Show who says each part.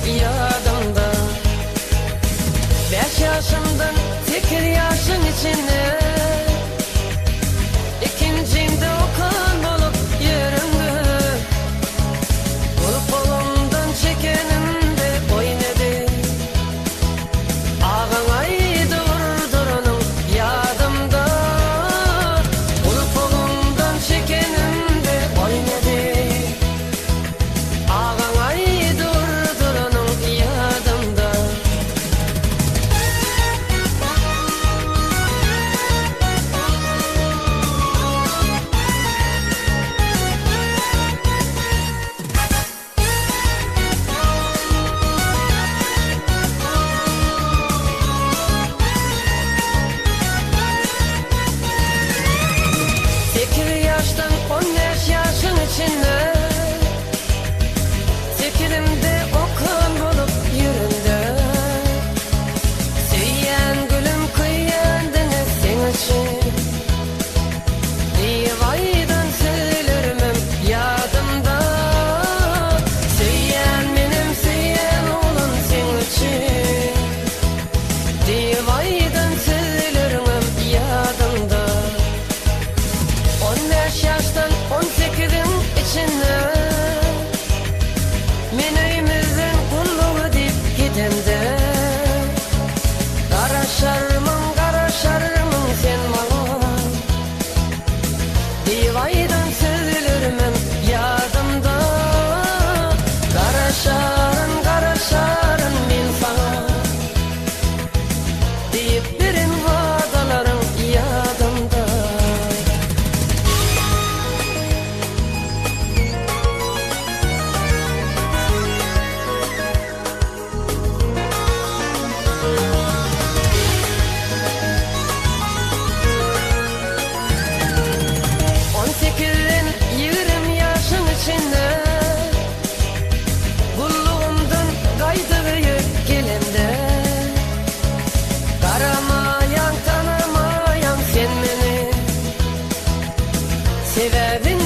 Speaker 1: yadımda. 5 yaşımdan 8 yaşın içinde ikincimde okan bolup yüründü. Bulup kolumdan çekenimde oynadı. Ağanay durduranım yadımda. Bulup kolumdan çekenimde oynadı. Ağanay durduranım yadımda. Yaştan 15 yaşın içinde Sekirimde okan bulup yüründü. Söyleyen gülüm kıyandınız sen için. Divaydan söylerimim yadımda. Söyleyen benim söyleyen olun sen için. Divaydan söylerimim yadımda. 15 yaştan 18'in içinde men öyümüzün kulluğu deyip gidemde. Karaşarmın sen bana. Divaydan sözlerimim yadımda. Karaşarın men sana. Deyip birin vadaların yadımda. Kulluğumdan kaydığı gelimde. Karamayan tanımayan sen beni. Sebebin